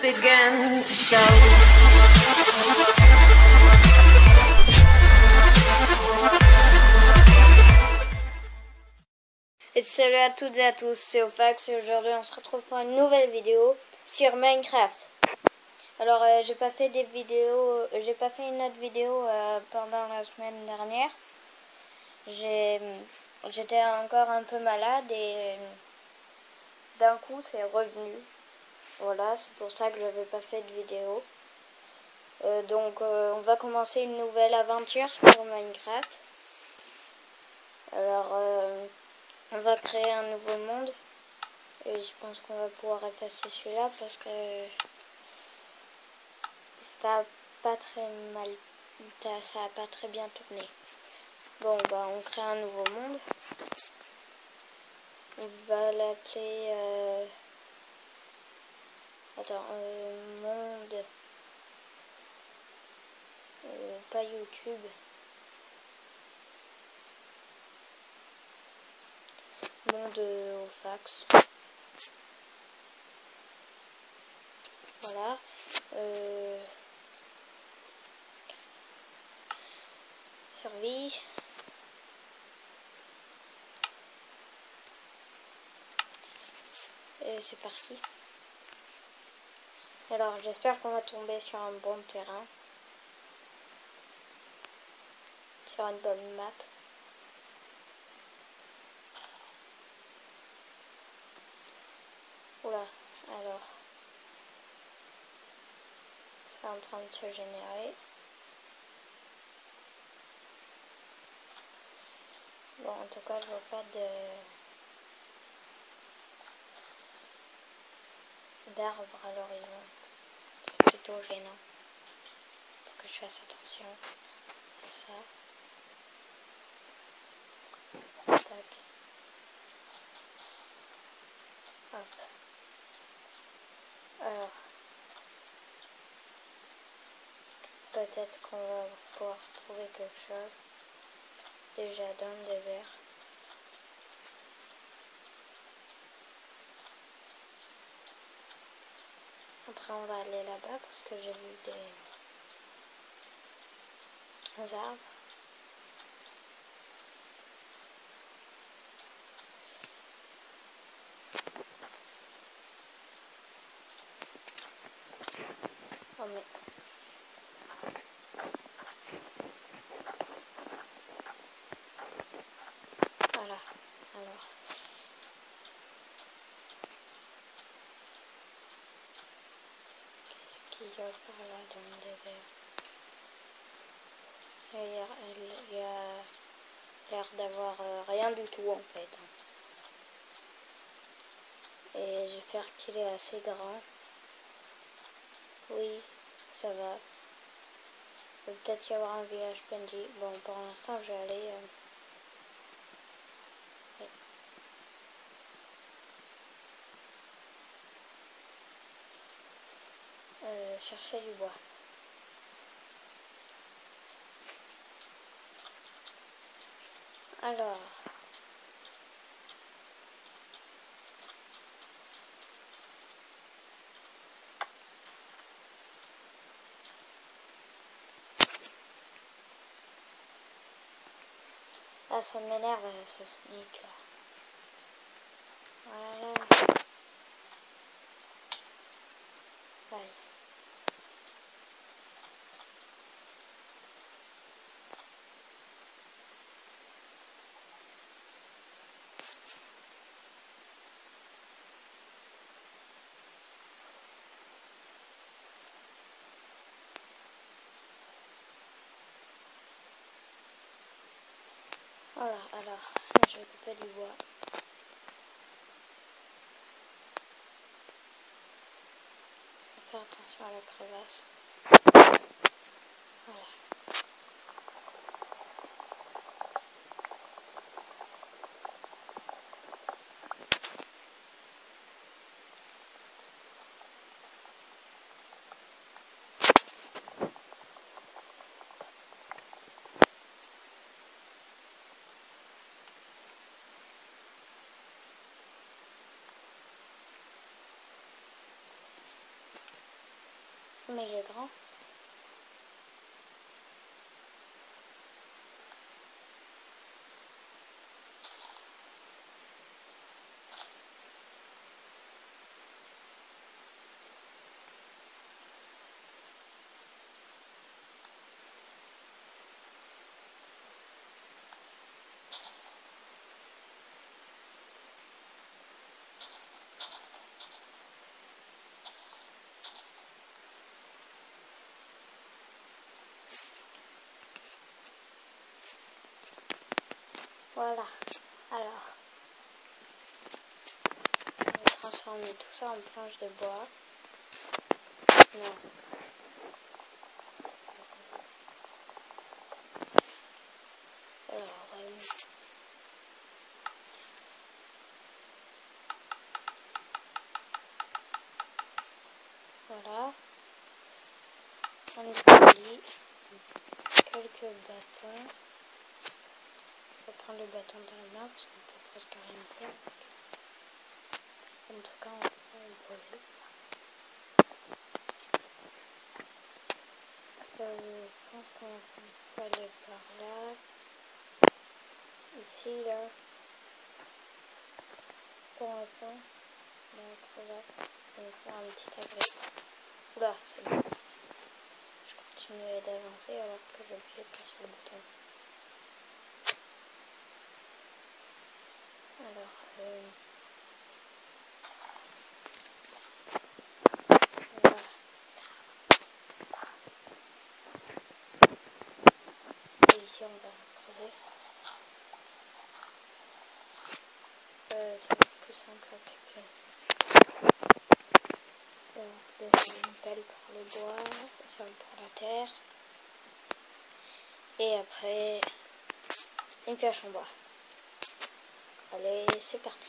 begin to show. Et salut à toutes et à tous, c'est Ofax et aujourd'hui on se retrouve pour une nouvelle vidéo sur Minecraft. Alors j'ai pas fait une autre vidéo pendant la semaine dernière. J'étais encore un peu malade et d'un coup c'est revenu. Voilà, c'est pour ça que j'avais pas fait de vidéo. Donc on va commencer une nouvelle aventure sur Minecraft. Alors on va créer un nouveau monde et je pense qu'on va pouvoir effacer celui-là parce que ça a pas très bien tourné. Bon bah on crée un nouveau monde. On va l'appeler monde pas YouTube. Monde Ofax. Voilà. Survie. Et c'est parti. Alors j'espère qu'on va tomber sur un bon terrain. Sur une bonne map. Oula, alors. C'est en train de se générer. Bon, en tout cas, je vois pas d'arbres à l'horizon. C'est plutôt gênant. Faut que je fasse attention à ça. Tac. Hop. Alors. Peut-être qu'on va pouvoir trouver quelque chose. Déjà dans le désert. Après on va aller là-bas parce que j'ai vu des arbres. Oh mais... Voilà, alors... Qu'est-ce qu'il y a par là dans le désert? Il y a l'air d'avoir rien du tout en fait. Et j'espère qu'il est assez grand. Oui, ça va. Il peut peut-être y avoir un village PNJ. Bon, pour l'instant, je vais aller... chercher du bois. Alors... Ah, ça m'énerve ce sneak là. Voilà. Aïe. Voilà, alors, je vais couper du bois. Faire attention à la crevasse. Voilà. Mais il est grand. Voilà, alors, on va transformer tout ça en planche de bois. Non. Alors, voilà, on établit quelques bâtons. On va prendre le bâton dans la main parce qu'on peut presque rien faire. En tout cas, on va le poser. Je pense qu'on va aller par là. Ici, là. Pour l'instant, donc voilà. On va faire un petit abri. Oula, c'est bon. Je continue d'avancer alors que j'appuie pas sur le bouton. Alors, voilà. Et ici, on va creuser. C'est plus simple avec une pelle pour le bois, enfin pour la terre. Et après, une pioche en bois. Allez, c'est parti.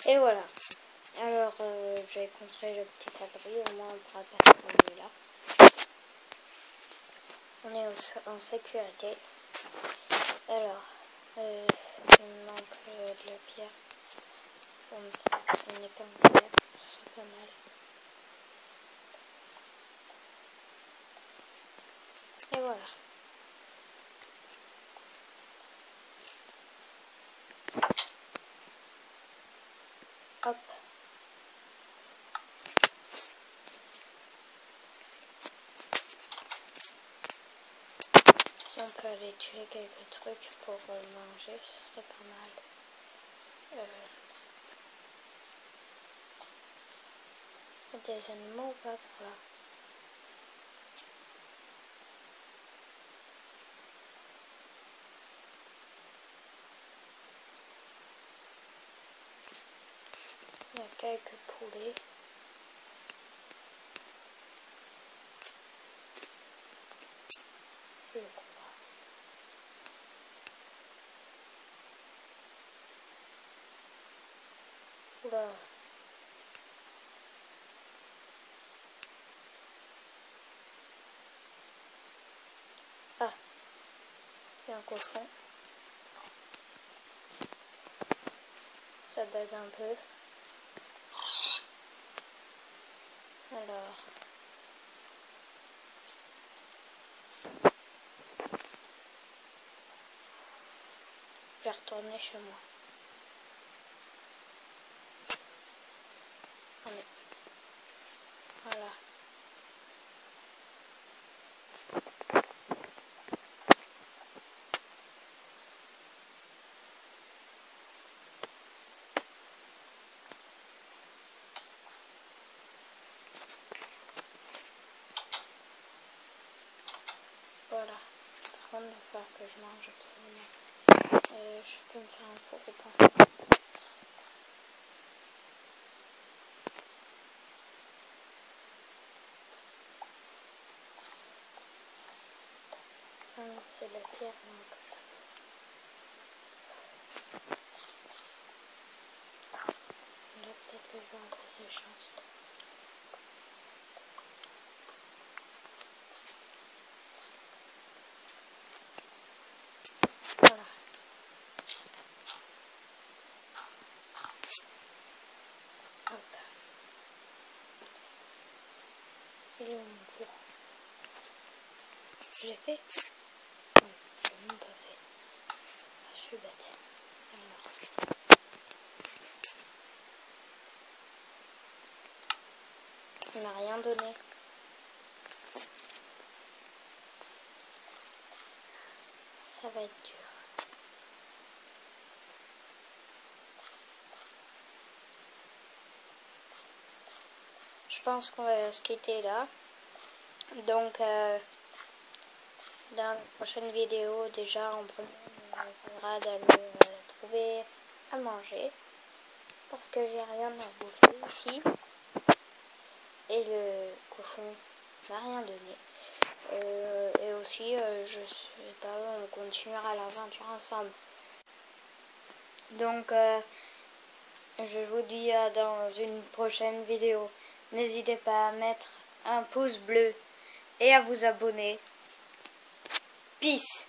Et voilà. Alors, j'ai construit le petit abri, au moins on pourra pas se là. On est en sécurité. Alors, il me manque de la pierre. une épingle, c'est pas mal. Et voilà. Hop. Si on peut aller tuer quelques trucs pour manger, ce serait pas mal. Des animaux ou pas par là? Il y a quelques poulets. Je crois. Oula. Ah, il y a un cochon. Ça bug un peu. Alors. Je vais retourner chez moi. Allez. Voilà. Voilà. Par contre, il va falloir que je mange absolument. Je peux me faire un four ou pas? C'est la pierre que là, peut-être que je vais en plus de chance. Voilà. Hop. Il est où mon four? Je l'ai fait? Non, je l'ai même pas fait. Ah, je suis bête. Alors. Il m'a rien donné. Ça va être dur. Je pense qu'on va se quitter là. Donc, dans la prochaine vidéo, déjà, en premier, il faudra d'aller trouver à manger. Parce que j'ai rien à bouffer ici. Et le cochon n'a rien donné. Et aussi, je sais pas, on continuera l'aventure ensemble. Donc, je vous dis à dans une prochaine vidéo. N'hésitez pas à mettre un pouce bleu et à vous abonner. Peace!